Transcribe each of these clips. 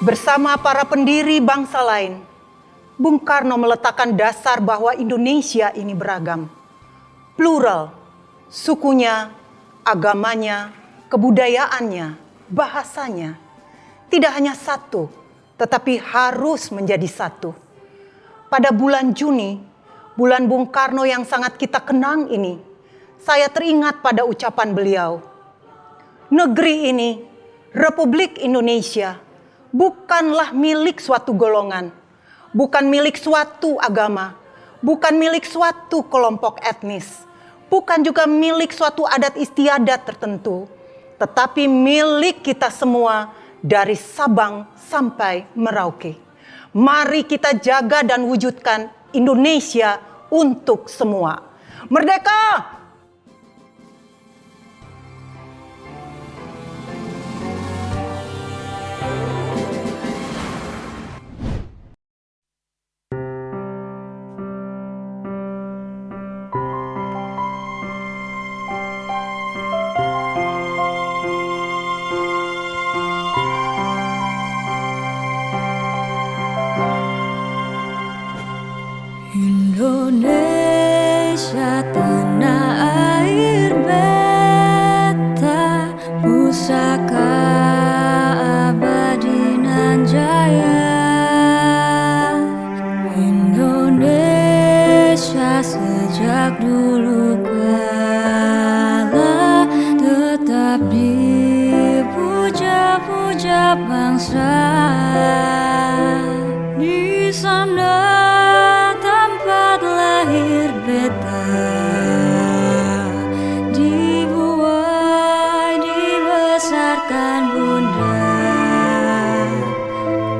Bersama para pendiri bangsa lain, Bung Karno meletakkan dasar bahwa Indonesia ini beragam, plural, sukunya, agamanya, kebudayaannya, bahasanya. Tidak hanya satu, tetapi harus menjadi satu. Pada bulan Juni, bulan Bung Karno yang sangat kita kenang ini, saya teringat pada ucapan beliau. Negeri ini, Republik Indonesia, bukanlah milik suatu golongan, bukan milik suatu agama, bukan milik suatu kelompok etnis, bukan juga milik suatu adat istiadat tertentu, tetapi milik kita semua dari Sabang sampai Merauke. Mari kita jaga dan wujudkan Indonesia untuk semua. Merdeka! Indonesia tanah air beta, pusaka abadi nan jaya. Indonesia sejak dulu kala tetap dipuja-puja bangsa. Di sana lahir beta, dibuai dibesarkan bunda,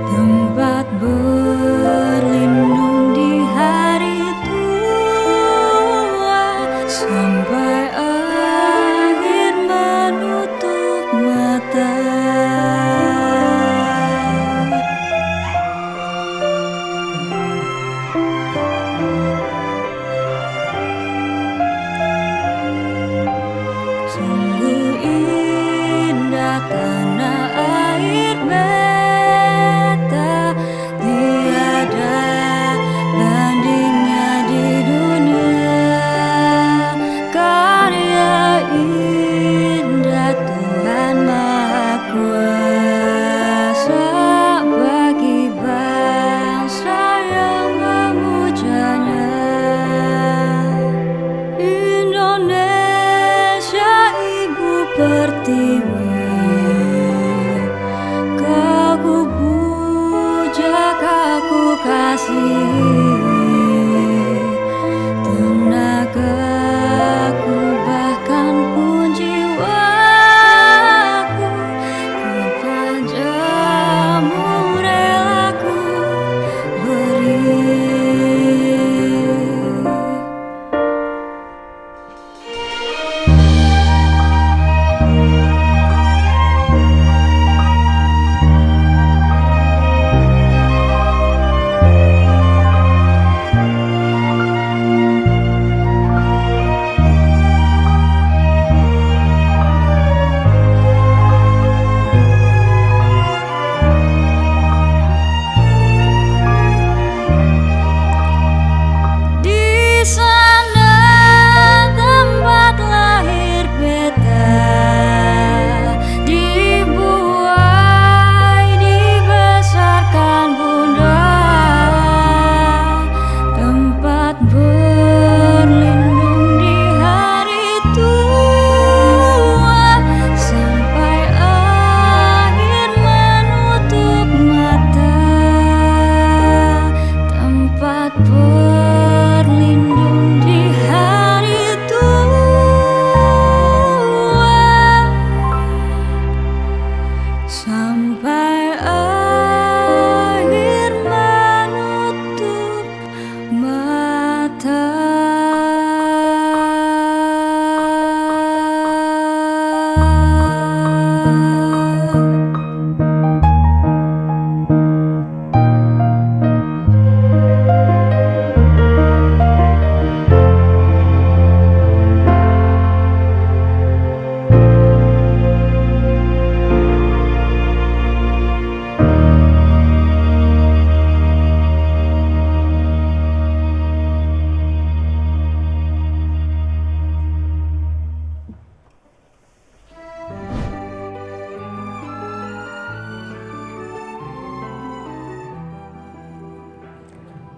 tempat berlindung di hari tua, sampai akhir menutup mata. Sungguh indah tanah air beta, tiada bandingnya di dunia. Karya indah Tuhan Maha Kuasa bagi bangsa yang memujanya. Pertiwi, kau puja, kau kasihi, tenagaku bahkan pun jiwaku, kepadamu relaku beri.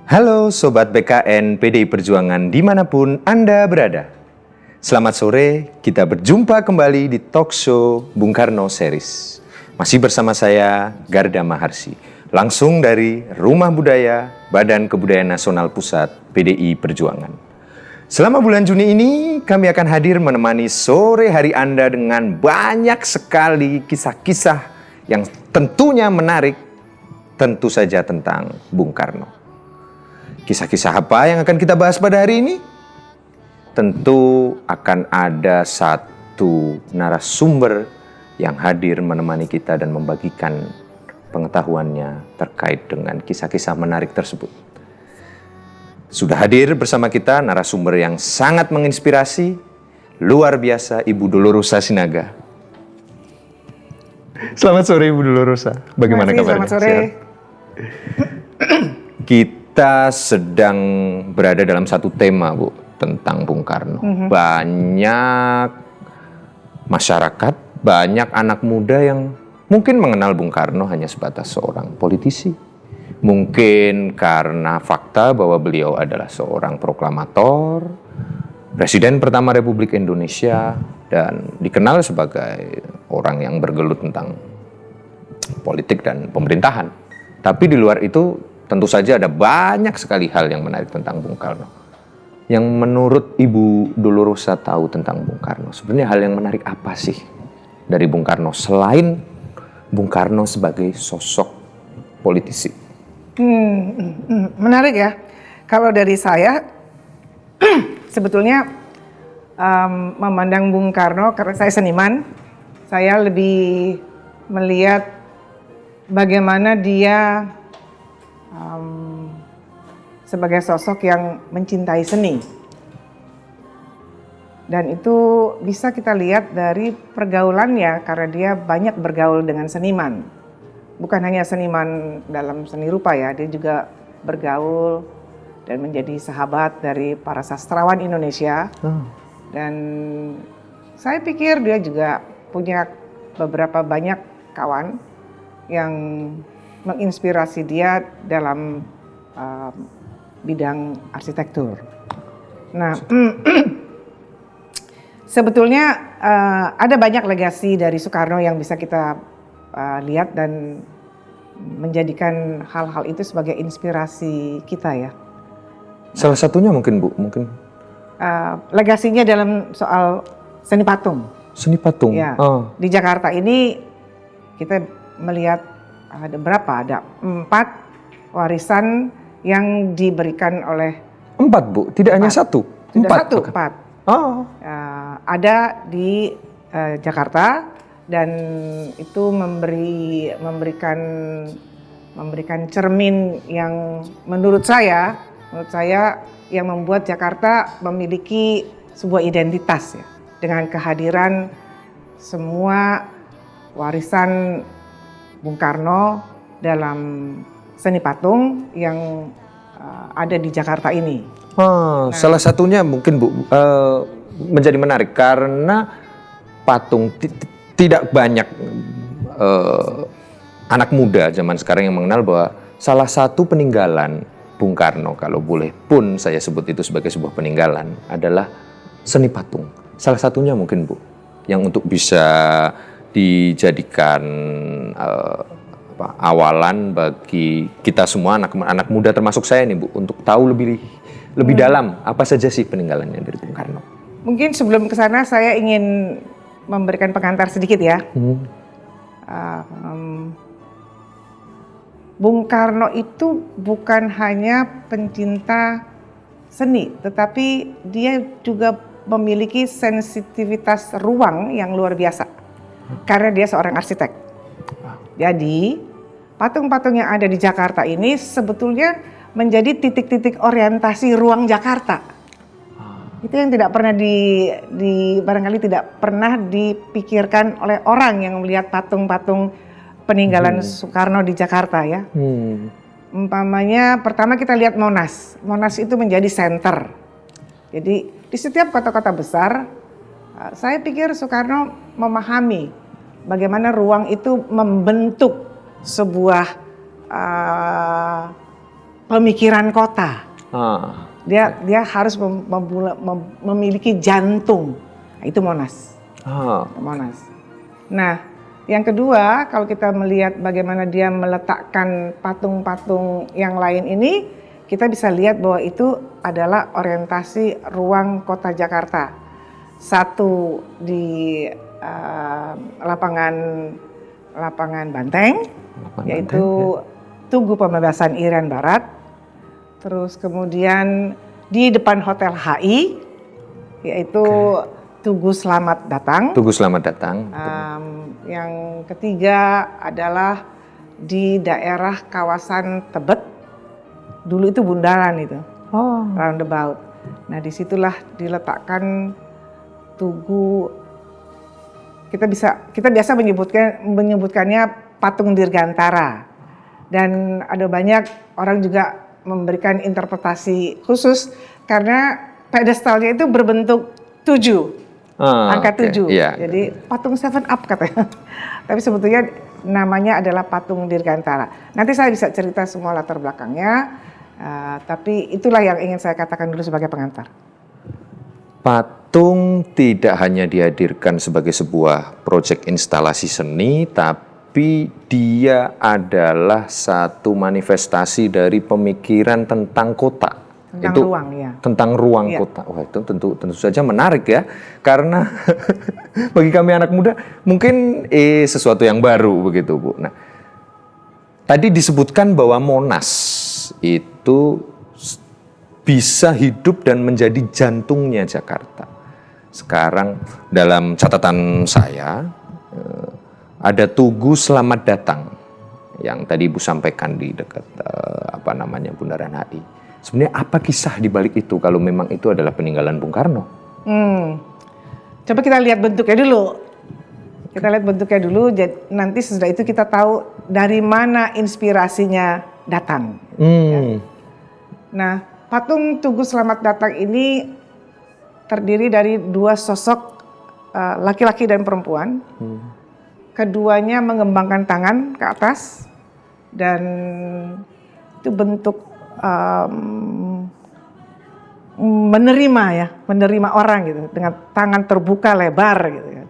Halo Sobat BKN PDI Perjuangan dimanapun Anda berada. Selamat sore, kita berjumpa kembali di talk show Bung Karno Series. Masih bersama saya, Garda Maharsi. Langsung dari Rumah Budaya Badan Kebudayaan Nasional Pusat PDI Perjuangan. Selama bulan Juni ini, kami akan hadir menemani sore hari Anda dengan banyak sekali kisah-kisah yang tentunya menarik, tentu saja tentang Bung Karno. Kisah-kisah apa yang akan kita bahas pada hari ini? Tentu akan ada satu narasumber yang hadir menemani kita dan membagikan pengetahuannya terkait dengan kisah-kisah menarik tersebut. Sudah hadir bersama kita narasumber yang sangat menginspirasi, luar biasa, Ibu Dolorosa Sinaga. Selamat sore Ibu Dolorosa, bagaimana kabarnya? Selamat sore. Kita sedang berada dalam satu tema, Bu, tentang Bung Karno. Banyak masyarakat, banyak anak muda yang mungkin mengenal Bung Karno hanya sebatas seorang politisi. Mungkin karena fakta bahwa beliau adalah seorang proklamator, Presiden pertama Republik Indonesia, dan dikenal sebagai orang yang bergelut tentang politik dan pemerintahan. Tapi di luar itu tentu saja ada banyak sekali hal yang menarik tentang Bung Karno. Yang menurut Ibu Dolorosa tahu tentang Bung Karno, sebenarnya hal yang menarik apa sih dari Bung Karno selain Bung Karno sebagai sosok politisi? Menarik ya. Kalau dari saya, sebetulnya memandang Bung Karno, karena saya seniman, saya lebih melihat bagaimana dia sebagai sosok yang mencintai seni. Dan itu bisa kita lihat dari pergaulannya, karena dia banyak bergaul dengan seniman. Bukan hanya seniman dalam seni rupa ya, dia juga bergaul dan menjadi sahabat dari para sastrawan Indonesia. Dan saya pikir dia juga punya beberapa banyak kawan yang menginspirasi dia dalam bidang arsitektur. Nah, sebetulnya ada banyak legasi dari Soekarno yang bisa kita lihat dan menjadikan hal-hal itu sebagai inspirasi kita ya. Salah satunya mungkin, Bu, mungkin legasinya dalam soal seni patung. seni patung. Ya, di Jakarta ini kita melihat ada berapa? Ada 4 warisan yang diberikan oleh 4, Bu, tidak hanya satu. Tidak 4. satu, 4. Oh. Ada di Jakarta dan itu memberikan cermin yang menurut saya yang membuat Jakarta memiliki sebuah identitas ya, dengan kehadiran semua warisan Bung Karno dalam seni patung yang ada di Jakarta ini. Salah satunya mungkin, Bu, menjadi menarik karena patung tidak banyak anak muda zaman sekarang yang mengenal bahwa salah satu peninggalan Bung Karno, kalau boleh pun saya sebut itu sebagai sebuah peninggalan, adalah seni patung. Salah satunya mungkin, Bu, yang untuk bisa dijadikan awalan bagi kita semua anak muda termasuk saya nih, Bu, untuk tahu lebih dalam apa saja sih peninggalannya dari Bung Karno. Mungkin sebelum ke sana saya ingin memberikan pengantar sedikit ya. Bung Karno itu bukan hanya pencinta seni, tetapi dia juga memiliki sensitivitas ruang yang luar biasa karena dia seorang arsitek. Jadi patung-patung yang ada di Jakarta ini sebetulnya menjadi titik-titik orientasi ruang Jakarta. Itu yang tidak pernah barangkali tidak pernah dipikirkan oleh orang yang melihat patung-patung peninggalan Soekarno di Jakarta ya. Umpamanya pertama kita lihat Monas. Monas itu menjadi center. Jadi di setiap kota-kota besar, saya pikir Soekarno memahami bagaimana ruang itu membentuk sebuah pemikiran kota. Ah, Dia harus memiliki jantung. Nah, itu Monas. Monas. Nah, yang kedua, kalau kita melihat bagaimana dia meletakkan patung-patung yang lain ini, kita bisa lihat bahwa itu adalah orientasi ruang kota Jakarta. Satu di lapangan Banteng, yaitu Tugu Pembebasan Irian Barat. Terus kemudian di depan Hotel HI, yaitu Tugu Selamat Datang. Tugu Selamat Datang. Yang ketiga adalah di daerah kawasan Tebet. Dulu itu bundaran itu, roundabout. Nah, disitulah diletakkan Tugu. Kita biasa menyebutkannya patung Dirgantara. Dan ada banyak orang juga memberikan interpretasi khusus karena pedestalnya itu berbentuk 7. Angka 7, yeah. Jadi patung 7 Up katanya. Tapi sebetulnya namanya adalah patung Dirgantara. Nanti saya bisa cerita semua latar belakangnya, tapi itulah yang ingin saya katakan dulu sebagai pengantar. Patung tidak hanya dihadirkan sebagai sebuah proyek instalasi seni, tapi dia adalah satu manifestasi dari pemikiran tentang kota. Tentang itu ruang, ya. Tentang ruang kota. Wah, itu tentu saja menarik ya, karena bagi kami anak muda mungkin sesuatu yang baru begitu, Bu. Nah, tadi disebutkan bahwa Monas itu bisa hidup dan menjadi jantungnya Jakarta. Sekarang dalam catatan saya ada Tugu Selamat Datang yang tadi Ibu sampaikan di dekat Bundaran HI. Sebenarnya apa kisah di balik itu kalau memang itu adalah peninggalan Bung Karno? Coba kita lihat bentuknya dulu. Nanti sesudah itu kita tahu dari mana inspirasinya datang. Ya. Nah, patung Tugu Selamat Datang ini terdiri dari dua sosok laki-laki dan perempuan. Keduanya mengembangkan tangan ke atas dan itu bentuk menerima orang gitu, dengan tangan terbuka lebar gitu kan.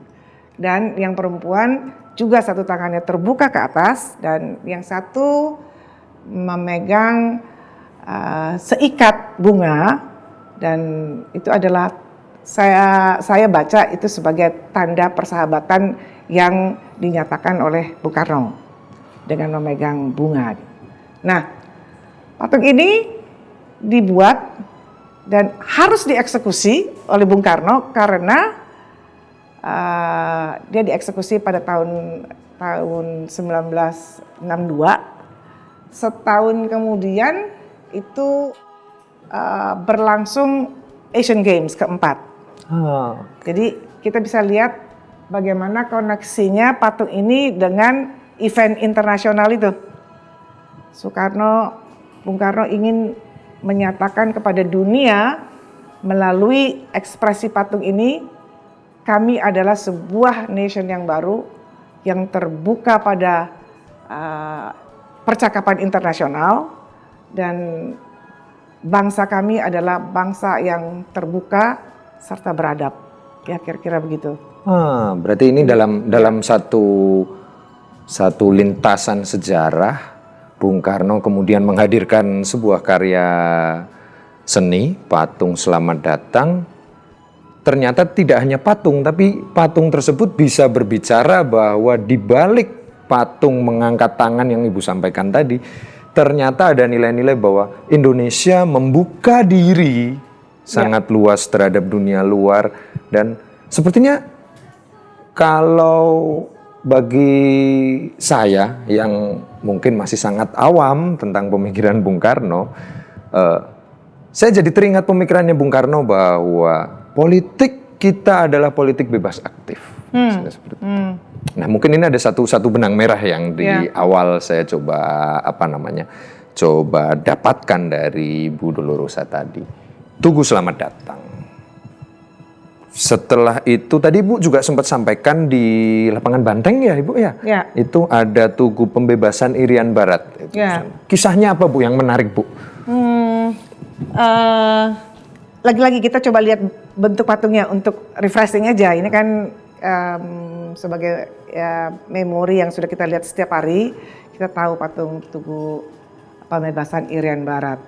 Dan yang perempuan juga satu tangannya terbuka ke atas dan yang satu memegang seikat bunga, dan itu adalah saya baca itu sebagai tanda persahabatan yang dinyatakan oleh Bung Karno dengan memegang bunga. Nah, patung ini dibuat dan harus dieksekusi oleh Bung Karno karena dia dieksekusi pada tahun 1962. Setahun kemudian itu berlangsung Asian Games keempat. Jadi kita bisa lihat bagaimana koneksinya patung ini dengan event internasional itu. Bung Karno ingin menyatakan kepada dunia melalui ekspresi patung ini, kami adalah sebuah nation yang baru yang terbuka pada percakapan internasional, dan bangsa kami adalah bangsa yang terbuka serta beradab. Ya, kira-kira begitu. Berarti ini dalam satu lintasan sejarah, Bung Karno kemudian menghadirkan sebuah karya seni, patung Selamat Datang. Ternyata tidak hanya patung, tapi patung tersebut bisa berbicara bahwa di balik patung mengangkat tangan yang Ibu sampaikan tadi, ternyata ada nilai-nilai bahwa Indonesia membuka diri sangat luas terhadap dunia luar. Dan sepertinya kalau bagi saya yang mungkin masih sangat awam tentang pemikiran Bung Karno, saya jadi teringat pemikirannya Bung Karno bahwa politik kita adalah politik bebas aktif. Seperti itu. Nah, mungkin ini ada satu benang merah yang di awal saya coba dapatkan dari Bu Dolorosa tadi. Tugu Selamat Datang. Setelah itu tadi Ibu juga sempat sampaikan di lapangan Banteng ya Ibu ya? Ya. Itu ada Tugu Pembebasan Irian Barat. Ya. Kisahnya apa Bu yang menarik Bu? Lagi-lagi kita coba lihat bentuk patungnya untuk refreshing aja. Ini kan sebagai memori yang sudah kita lihat setiap hari. Kita tahu patung Tugu Pembebasan Irian Barat.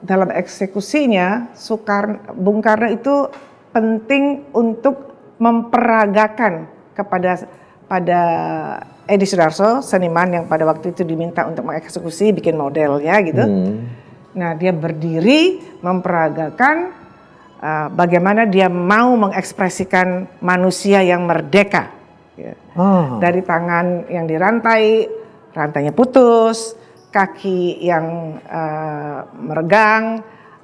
Dalam eksekusinya, Bung Karno itu penting untuk memperagakan pada Edi Sudarso, seniman yang pada waktu itu diminta untuk mengeksekusi, bikin modelnya gitu. Nah, dia berdiri memperagakan bagaimana dia mau mengekspresikan manusia yang merdeka. Ya. Dari tangan yang dirantai, rantainya putus, kaki yang meregang,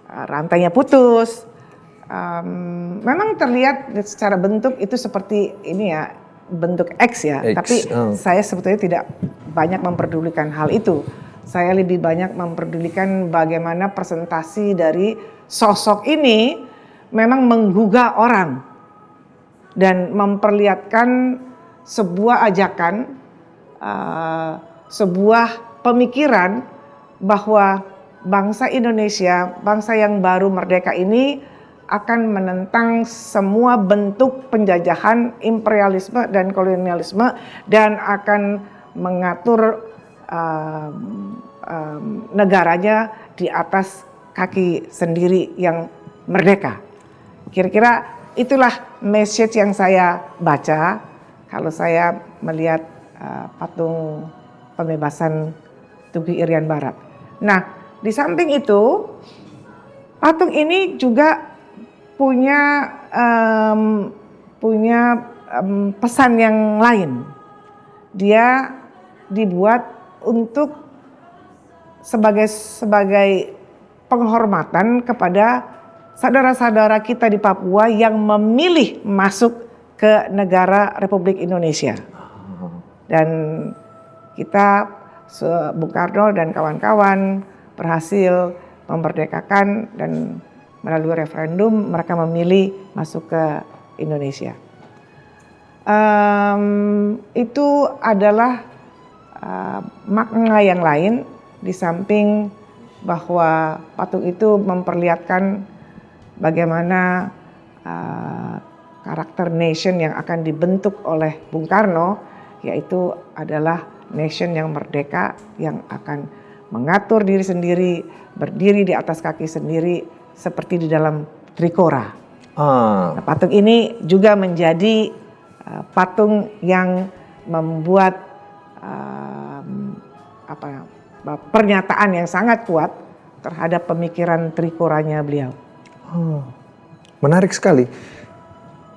rantainya putus. Memang terlihat secara bentuk itu seperti ini ya, bentuk X ya. X, Tapi saya sebetulnya tidak banyak memperdulikan hal itu. Saya lebih banyak memperdulikan bagaimana presentasi dari sosok ini memang menggugah orang dan memperlihatkan sebuah ajakan, sebuah pemikiran bahwa bangsa Indonesia, bangsa yang baru merdeka ini akan menentang semua bentuk penjajahan, imperialisme dan kolonialisme dan akan mengatur negaranya di atas kaki sendiri yang merdeka. Kira-kira itulah message yang saya baca kalau saya melihat patung pembebasan Tugu Irian Barat. Nah, di samping itu, patung ini juga punya pesan yang lain. Dia dibuat untuk sebagai penghormatan kepada saudara-saudara kita di Papua yang memilih masuk ke negara Republik Indonesia. Dan kita Bung Karno dan kawan-kawan berhasil memerdekakan dan melalui referendum mereka memilih masuk ke Indonesia. Itu adalah makna yang lain di samping bahwa patung itu memperlihatkan bagaimana karakter nation yang akan dibentuk oleh Bung Karno, yaitu adalah nation yang merdeka yang akan mengatur diri sendiri, berdiri di atas kaki sendiri seperti di dalam Trikora. Nah, patung ini juga menjadi patung yang membuat pernyataan yang sangat kuat terhadap pemikiran Trikoranya beliau. Menarik sekali.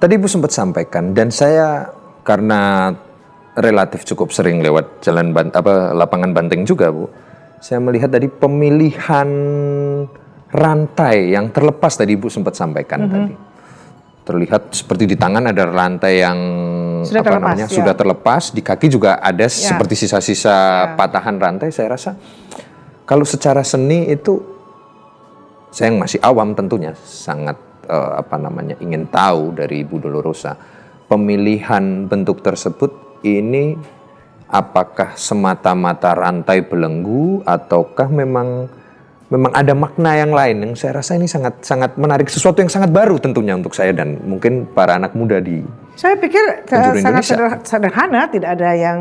Tadi Ibu sempat sampaikan dan saya karena relatif cukup sering lewat lapangan Banteng juga Bu. Saya melihat tadi pemilihan rantai yang terlepas tadi Ibu sempat sampaikan tadi. Terlihat seperti di tangan ada rantai yang sudah terlepas, di kaki juga ada seperti sisa-sisa patahan rantai. Saya rasa kalau secara seni itu saya yang masih awam tentunya sangat ingin tahu dari Ibu Dolorosa pemilihan bentuk tersebut ini apakah semata-mata rantai belenggu ataukah memang ada makna yang lain yang saya rasa ini sangat menarik, sesuatu yang sangat baru tentunya untuk saya dan mungkin para anak muda di Saya pikir sangat Indonesia. sederhana, tidak ada yang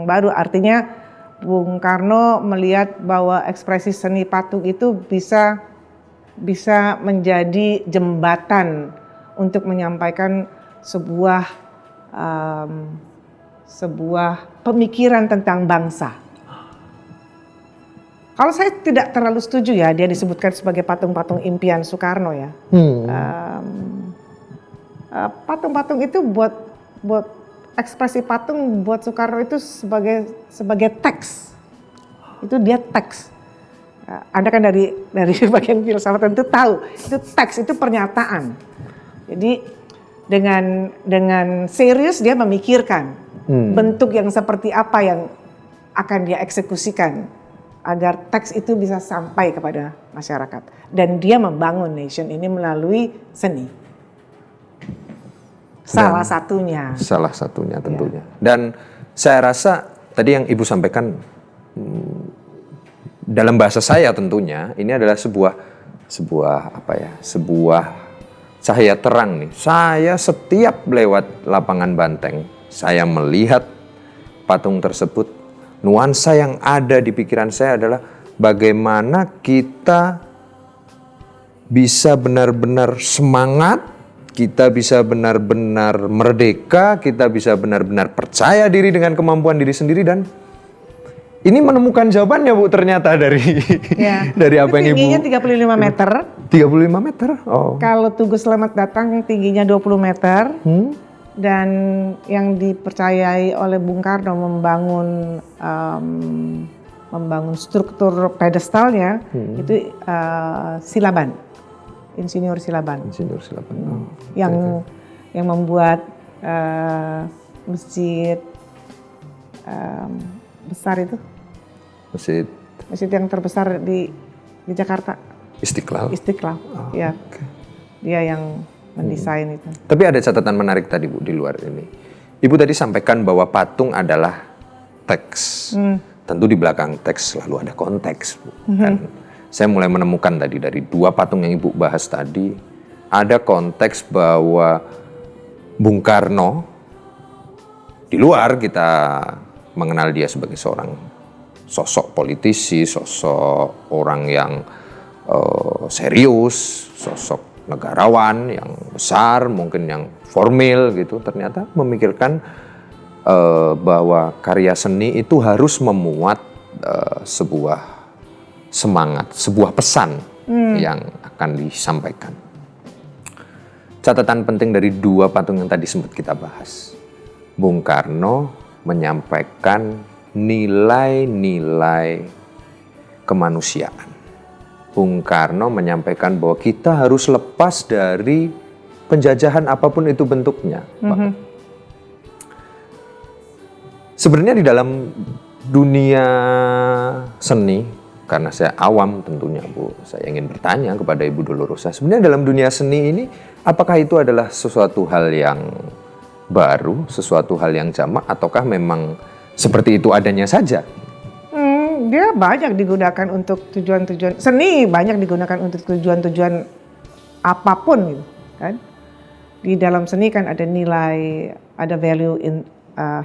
baru. Artinya Bung Karno melihat bahwa ekspresi seni patung itu bisa menjadi jembatan untuk menyampaikan sebuah pemikiran tentang bangsa. Kalau saya tidak terlalu setuju ya dia disebutkan sebagai patung-patung impian Soekarno ya. Patung-patung itu buat ekspresi patung buat Soekarno itu sebagai teks. Itu dia teks. Anda kan dari bagian filsafat tentu tahu itu teks, itu pernyataan. Jadi dengan serius dia memikirkan bentuk yang seperti apa yang akan dia eksekusikan agar teks itu bisa sampai kepada masyarakat. Dan dia membangun nation ini melalui seni. Salah satunya. Salah satunya tentunya. Dan saya rasa tadi yang Ibu sampaikan dalam bahasa saya tentunya ini adalah sebuah cahaya terang nih. Saya setiap lewat lapangan Banteng, saya melihat patung tersebut, nuansa yang ada di pikiran saya adalah bagaimana kita bisa benar-benar semangat, kita bisa benar-benar merdeka, kita bisa benar-benar percaya diri dengan kemampuan diri sendiri, dan ini menemukan jawabannya Bu ternyata dari dari apa yang Ibu. Tingginya 35 meter. 35 meter. Oh. Kalau Tugu Selamat Datang tingginya 20 meter. Dan yang dipercayai oleh Bung Karno membangun struktur pedestalnya itu Silaban, Insinyur Silaban. Insinyur Silaban. Oh, yang membuat masjid besar itu. Masjid yang terbesar di Jakarta. Istiqlal. Oh, Ya. Okay. Dia yang mendesain itu. Tapi ada catatan menarik tadi Bu di luar ini. Ibu tadi sampaikan bahwa patung adalah teks. Tentu di belakang teks selalu ada konteks Bu. Dan saya mulai menemukan tadi dari dua patung yang Ibu bahas tadi, ada konteks bahwa Bung Karno, di luar kita mengenal dia sebagai seorang sosok politisi, sosok orang yang serius, sosok negarawan yang besar, mungkin yang formil gitu, ternyata memikirkan bahwa karya seni itu harus memuat sebuah semangat, sebuah pesan yang akan disampaikan. Catatan penting dari dua patung yang tadi sempat kita bahas. Bung Karno menyampaikan nilai-nilai kemanusiaan. Bung Karno menyampaikan bahwa kita harus lepas dari penjajahan apapun itu bentuknya. Sebenarnya di dalam dunia seni, karena saya awam tentunya Bu, saya ingin bertanya kepada Ibu Dolorosa, sebenarnya dalam dunia seni ini, apakah itu adalah sesuatu hal yang baru, sesuatu hal yang jamak, ataukah memang seperti itu adanya saja? Dia banyak digunakan untuk tujuan-tujuan seni, banyak digunakan untuk tujuan-tujuan apapun gitu kan. Di dalam seni kan ada nilai, ada value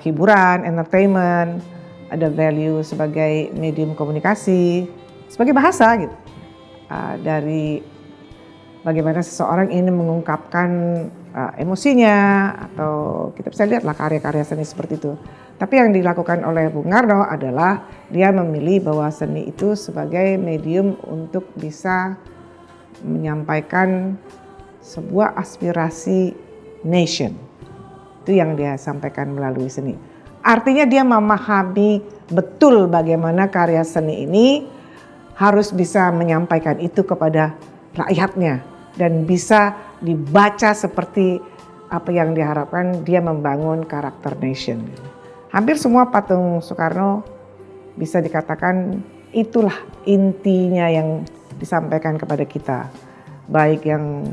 hiburan, entertainment, ada value sebagai medium komunikasi, sebagai bahasa gitu. Dari bagaimana seseorang ingin mengungkapkan emosinya, atau kita bisa lihatlah karya-karya seni seperti itu. Tapi yang dilakukan oleh Bung Karno adalah dia memilih bahwa seni itu sebagai medium untuk bisa menyampaikan sebuah aspirasi nation. Itu yang dia sampaikan melalui seni. Artinya dia memahami betul bagaimana karya seni ini harus bisa menyampaikan itu kepada rakyatnya dan bisa dibaca seperti apa yang diharapkan, dia membangun karakter nation. Hampir semua patung Soekarno bisa dikatakan itulah intinya yang disampaikan kepada kita. Baik yang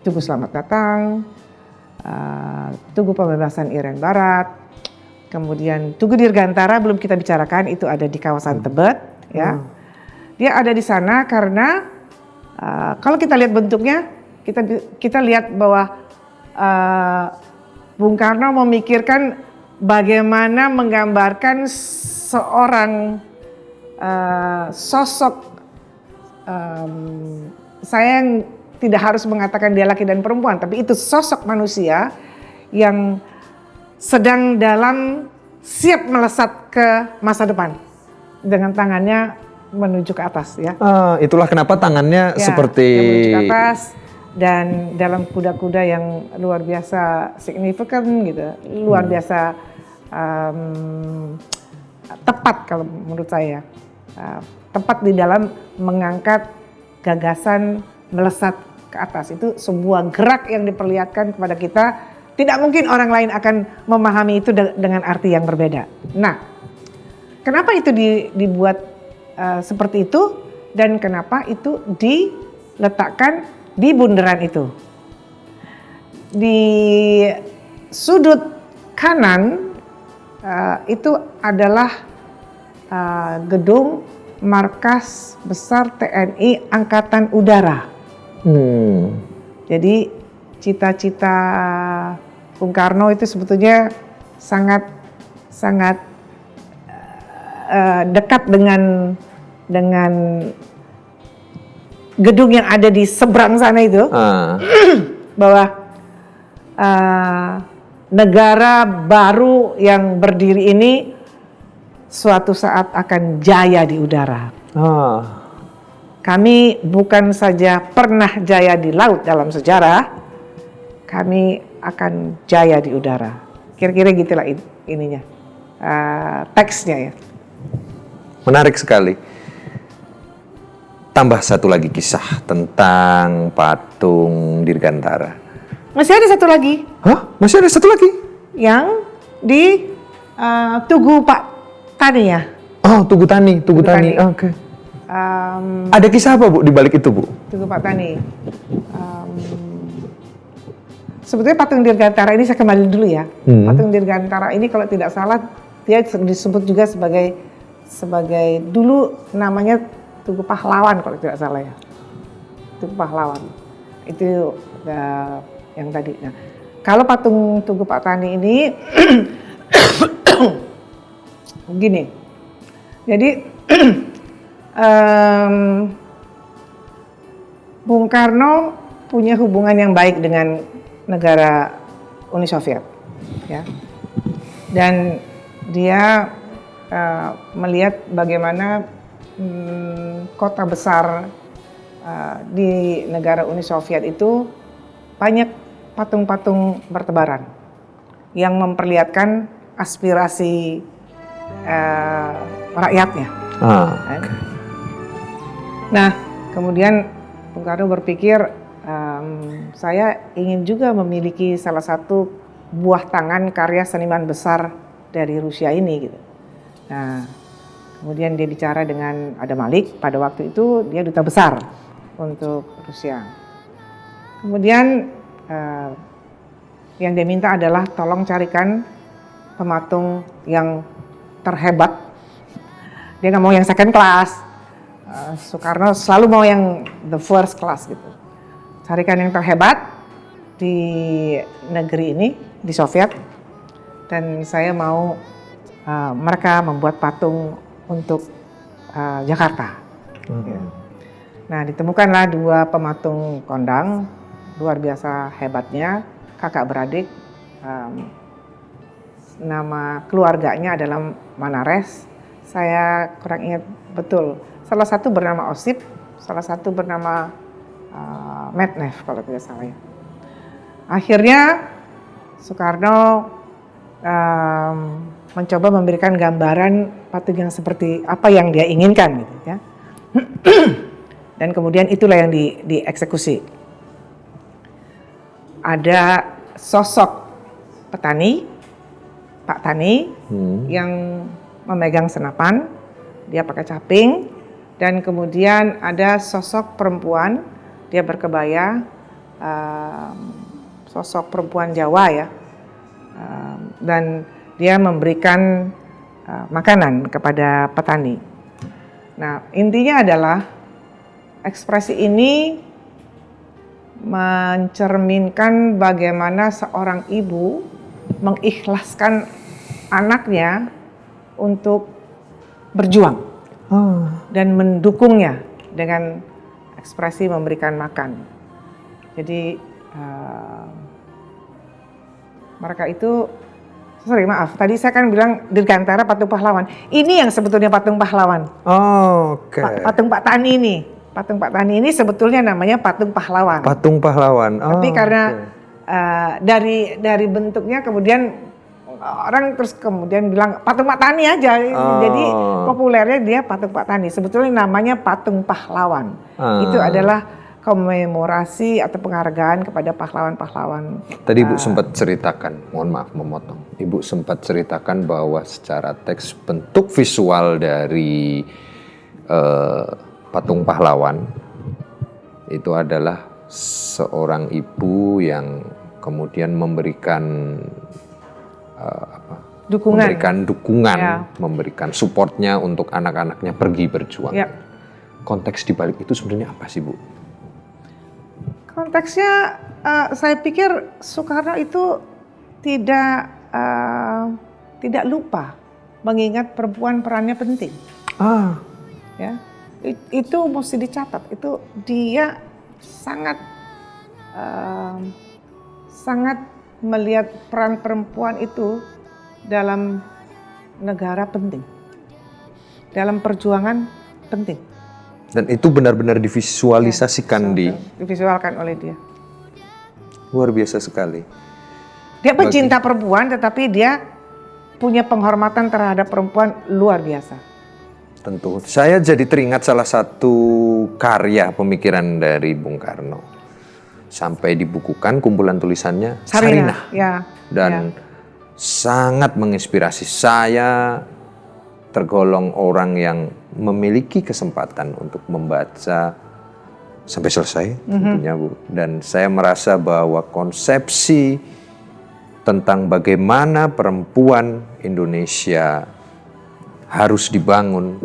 Tugu Selamat Datang, Tugu Pembebasan Irian Barat, kemudian Tugu Dirgantara belum kita bicarakan, itu ada di kawasan Tebet. Ya. Dia ada di sana karena kalau kita lihat bentuknya, kita lihat bahwa Bung Karno memikirkan bagaimana menggambarkan seorang sosok, saya tidak harus mengatakan dia laki dan perempuan, tapi itu sosok manusia yang sedang dalam siap melesat ke masa depan dengan tangannya menuju ke atas ya. Itulah kenapa tangannya seperti menuju ke atas. Dan dalam kuda-kuda yang luar biasa signifikan gitu, luar biasa tepat kalau menurut saya, tepat di dalam mengangkat gagasan melesat ke atas. Itu sebuah gerak yang diperlihatkan kepada kita, tidak mungkin orang lain akan memahami itu dengan arti yang berbeda. Nah, kenapa itu dibuat seperti itu dan kenapa itu diletakkan di bundaran itu. Di sudut kanan itu adalah gedung Markas Besar TNI Angkatan Udara. Jadi cita-cita Bung Karno itu sebetulnya sangat dekat dengan gedung yang ada di seberang sana itu, bahwa negara baru yang berdiri ini suatu saat akan jaya di udara. Kami bukan saja pernah jaya di laut dalam sejarah, kami akan jaya di udara. Kira-kira gitulah ininya, teksnya ya. Menarik sekali. Tambah satu lagi kisah tentang patung Dirgantara. Masih ada satu lagi. Hah? Masih ada satu lagi? Yang di Tugu Pak Tani ya. Oh, Tugu Tani. Tani. Oke. Ada kisah apa, Bu, di balik itu, Bu? Tugu Pak Tani. Sebetulnya patung Dirgantara ini saya kembali dulu ya. Patung Dirgantara ini kalau tidak salah dia disebut juga sebagai dulu namanya Tugu Pahlawan kalau tidak salah ya. Tugu Pahlawan. Itu yang tadi. Nah, kalau patung Tugu Pak Tani ini begini. Jadi Bung Karno punya hubungan yang baik dengan negara Uni Soviet, ya. Dan dia melihat bagaimana kota besar di negara Uni Soviet itu banyak patung-patung bertebaran yang memperlihatkan aspirasi rakyatnya. Nah, kemudian Bung Karno berpikir, saya ingin juga memiliki salah satu buah tangan karya seniman besar dari Rusia ini, gitu. Nah, kemudian dia bicara dengan Adam Malik, pada waktu itu dia duta besar untuk Rusia. Kemudian yang dia minta adalah tolong carikan pematung yang terhebat. Dia nggak mau yang second class. Soekarno selalu mau yang the first class gitu. Carikan yang terhebat di negeri ini, di Soviet. Dan saya mau mereka membuat patung untuk Jakarta. Nah, ditemukanlah dua pematung kondang, luar biasa hebatnya, kakak beradik. Nama keluarganya adalah Manares. Saya kurang ingat betul. Salah satu bernama Osip, salah satu bernama Metnev kalau tidak salah ya. Akhirnya Soekarno mencoba memberikan gambaran patung yang seperti apa yang dia inginkan, gitu ya. Dan kemudian itulah yang dieksekusi. Ada sosok petani, Pak Tani, yang memegang senapan, dia pakai caping, dan kemudian ada sosok perempuan, dia berkebaya, sosok perempuan Jawa ya, dan dia memberikan makanan kepada petani. Nah, intinya adalah ekspresi ini mencerminkan bagaimana seorang ibu mengikhlaskan anaknya untuk berjuang dan mendukungnya dengan ekspresi memberikan makan. Jadi mereka itu, sorry maaf, tadi saya kan bilang Dirgantara patung pahlawan. Ini yang sebetulnya patung pahlawan. Oke. Patung Pak Tani ini. Patung Pak Tani ini sebetulnya namanya patung pahlawan. Patung pahlawan. Tapi karena dari bentuknya kemudian orang terus kemudian bilang patung Pak Tani aja. Jadi populernya dia patung Pak Tani. Sebetulnya namanya patung pahlawan. Itu adalah komemorasi atau penghargaan kepada pahlawan-pahlawan. Tadi Ibu sempat ceritakan, mohon maaf memotong. Ibu sempat ceritakan bahwa secara teks bentuk visual dari patung pahlawan itu adalah seorang ibu yang kemudian memberikan dukungan, Ya. memberikan supportnya untuk anak-anaknya pergi berjuang. Ya. Konteks dibalik itu sebenarnya apa sih, Bu? Konteksnya saya pikir Soekarno itu tidak lupa mengingat perempuan perannya penting. Ya, itu mesti dicatat. Itu dia sangat melihat peran perempuan itu dalam negara penting, dalam perjuangan penting. Dan itu benar-benar divisualisasikan Divisualkan oleh dia. luar biasa sekali. Dia pecinta perempuan, tetapi dia punya penghormatan terhadap perempuan luar biasa. Tentu. Saya jadi teringat salah satu karya pemikiran dari Bung Karno. Sampai dibukukan kumpulan tulisannya Sarinah. Ya. Dan sangat menginspirasi. Saya tergolong orang yang memiliki kesempatan untuk membaca sampai selesai tentunya, Bu. Dan saya merasa bahwa konsepsi tentang bagaimana perempuan Indonesia harus dibangun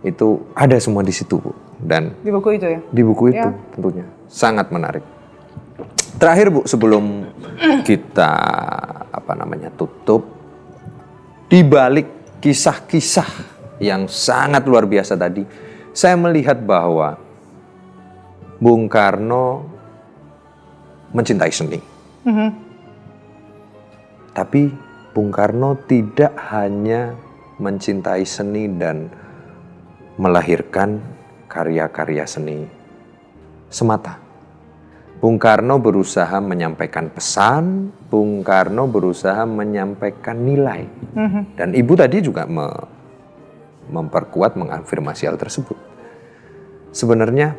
itu ada semua di situ, Bu. Dan Di buku itu ya? di buku itu tentunya sangat menarik. Terakhir, Bu, sebelum kita tutup, di balik kisah-kisah yang sangat luar biasa tadi, saya melihat bahwa Bung Karno mencintai seni. Tapi Bung Karno tidak hanya mencintai seni dan melahirkan karya-karya seni semata. Bung Karno berusaha menyampaikan pesan, Bung Karno berusaha menyampaikan nilai. Dan Ibu tadi juga memperkuat, mengafirmasi hal tersebut. Sebenarnya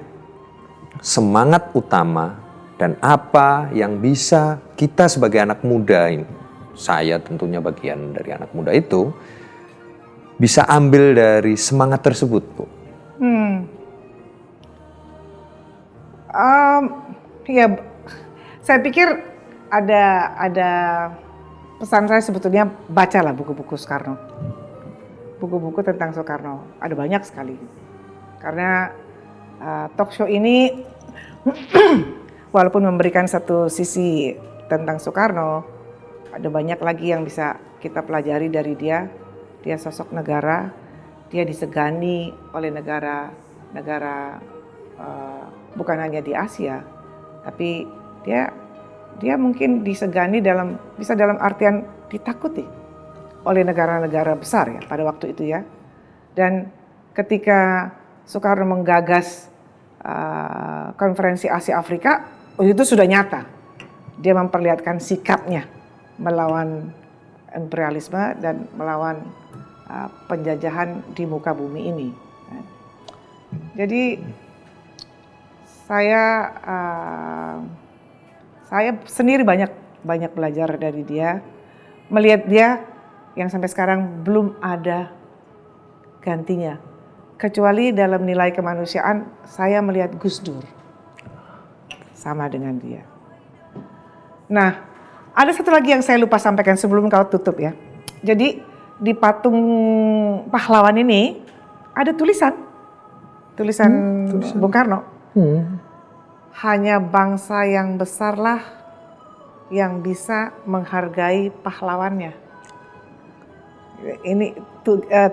semangat utama dan apa yang bisa kita sebagai anak muda ini, saya tentunya bagian dari anak muda itu, bisa ambil dari semangat tersebut, Bu. Ya, saya pikir ada pesan saya sebetulnya, bacalah buku-buku Soekarno. Buku-buku tentang Soekarno, ada banyak sekali. Karena talk show ini walaupun memberikan satu sisi tentang Soekarno, ada banyak lagi yang bisa kita pelajari dari dia. Dia sosok negara, dia disegani oleh negara bukan hanya di Asia, tapi dia mungkin disegani dalam artian ditakuti oleh negara-negara besar ya pada waktu itu ya. Dan ketika Soekarno menggagas konferensi Asia Afrika, itu sudah nyata. Dia memperlihatkan sikapnya melawan imperialisme dan melawan penjajahan di muka bumi ini. Jadi saya sendiri banyak belajar dari dia, melihat dia yang sampai sekarang belum ada gantinya. Kecuali dalam nilai kemanusiaan, saya melihat Gus Dur sama dengan dia. Nah, ada satu lagi yang saya lupa sampaikan sebelum kau tutup ya. Jadi di patung pahlawan ini ada tulisan Bung Karno. Hanya bangsa yang besarlah yang bisa menghargai pahlawannya. Ini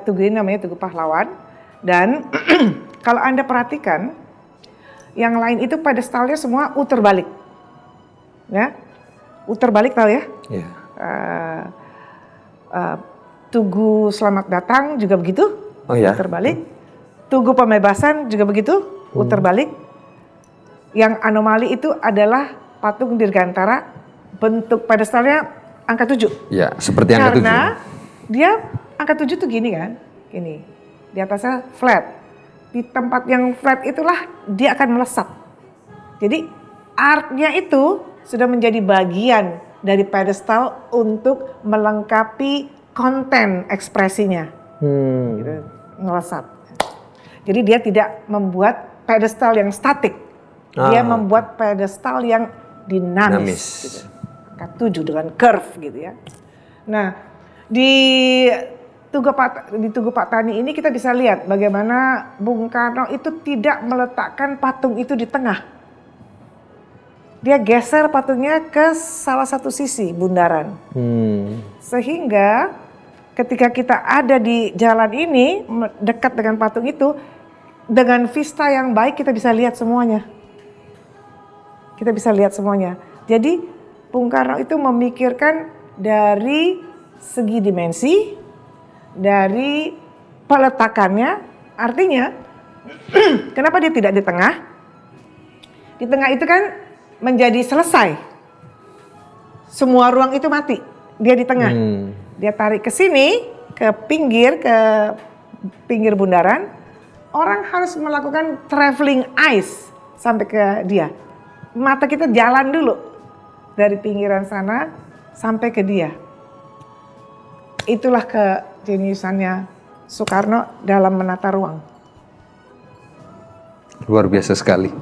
tugu ini namanya Tugu Pahlawan. Dan kalau Anda perhatikan, yang lain itu pedestalnya semua uter balik. Ya, uter balik tahu ya? Iya. Tugu Selamat Datang juga begitu, Oh ya. uter balik. Tugu Pembebasan juga begitu, uter balik. Yang anomali itu adalah patung Dirgantara, bentuk pedestalnya angka 7. Ya, seperti angka 7. Karena dia angka 7 tuh gini kan, gini. Di atasnya flat. Di tempat yang flat itulah dia akan melesat. Jadi artnya itu sudah menjadi bagian dari pedestal untuk melengkapi konten ekspresinya. Gitu, ngelesat. Jadi dia tidak membuat pedestal yang statik. Dia membuat pedestal yang dinamis. Gitu. Angka 7 dengan curve gitu ya. Nah, di Tugu Pak Tani ini kita bisa lihat bagaimana Bung Karno itu tidak meletakkan patung itu di tengah. Dia geser patungnya ke salah satu sisi bundaran. Sehingga ketika kita ada di jalan ini dekat dengan patung itu, dengan vista yang baik kita bisa lihat semuanya. Kita bisa lihat semuanya. Jadi Bung Karno itu memikirkan dari segi dimensi, dari peletakannya, artinya kenapa dia tidak di tengah? Di tengah itu kan menjadi selesai. Semua ruang itu mati, dia di tengah. Dia tarik ke sini, ke pinggir bundaran. Orang harus melakukan traveling eyes sampai ke dia. Mata kita jalan dulu dari pinggiran sana sampai ke dia. Itulah kejeniusannya Soekarno dalam menata ruang. Luar biasa sekali.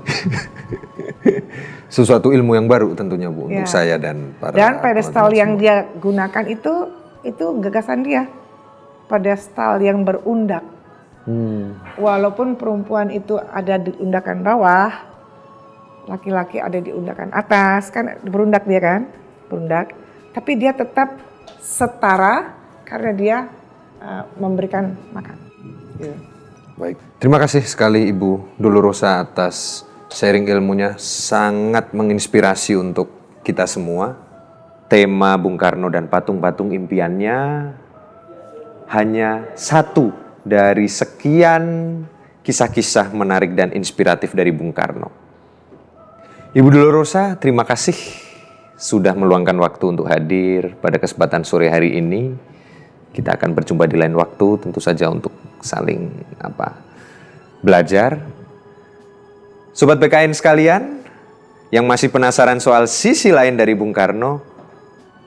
Sesuatu ilmu yang baru tentunya Bu untuk saya dan para Dan pedestal teman-teman yang semua. dia gunakan itu gagasan dia. Pedestal yang berundak. Walaupun perempuan itu ada di undakan bawah, laki-laki ada di undakan atas, kan berundak dia kan, berundak. Tapi dia tetap setara karena dia memberikan makan. Gitu. Baik, terima kasih sekali Ibu Dolorosa atas sharing ilmunya, sangat menginspirasi untuk kita semua. Tema Bung Karno dan patung-patung impiannya hanya satu dari sekian kisah-kisah menarik dan inspiratif dari Bung Karno. Ibu Dolorosa, terima kasih sudah meluangkan waktu untuk hadir pada kesempatan sore hari ini. Kita akan berjumpa di lain waktu, tentu saja untuk saling belajar. Sobat BKN sekalian, yang masih penasaran soal sisi lain dari Bung Karno,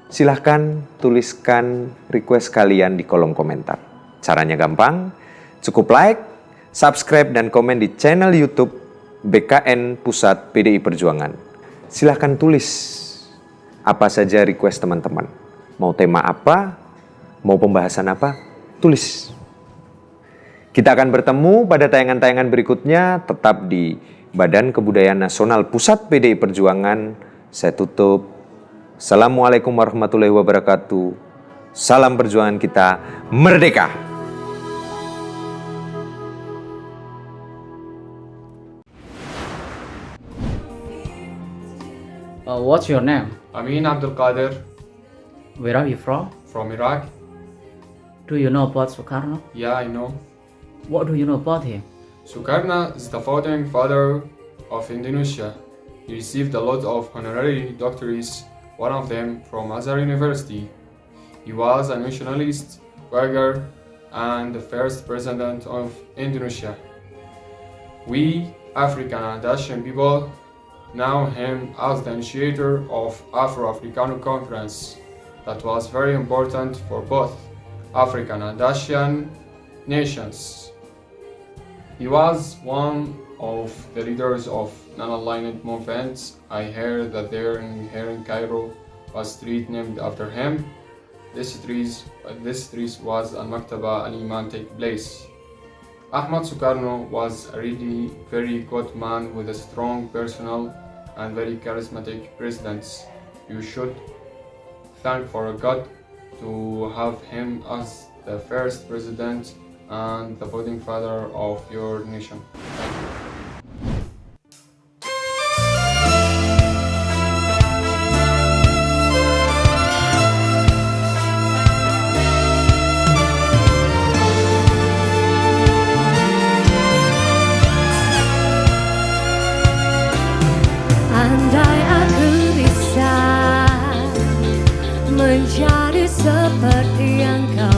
silahkan tuliskan request kalian di kolom komentar. Caranya gampang, cukup like, subscribe, dan komen di channel YouTube BKN Pusat PDI Perjuangan. Silahkan tulis apa saja request teman-teman. Mau tema apa, mau pembahasan apa, tulis. Kita akan bertemu pada tayangan-tayangan berikutnya, tetap di Badan Kebudayaan Nasional Pusat PDI Perjuangan. Saya tutup. Assalamualaikum warahmatullahi wabarakatuh. Salam perjuangan kita merdeka. What's your name? Amin Abdul Qadir Where are you from? from Iraq. Do you know about Sukarno? Yeah, I know. What do you know about him? Sukarno is the founding father of Indonesia. He received a lot of honorary doctorates, one of them from Azhar University. He was a nationalist, worker, and the first president of Indonesia. We, African and Asian people, know him as the initiator of Afro-Africano Conference that was very important for both African and Asian nations. He was one of the leaders of non-aligned movements. I heard that here in Cairo was a street named after him. This street was Al-Maktaba Al-Iman take place. Ahmad Sukarno was a really very good man with a strong personal and very charismatic presidents. You should thank for God to have him as the first president and the founding father of your nation. Andai aku bisa menjadi seperti yang kau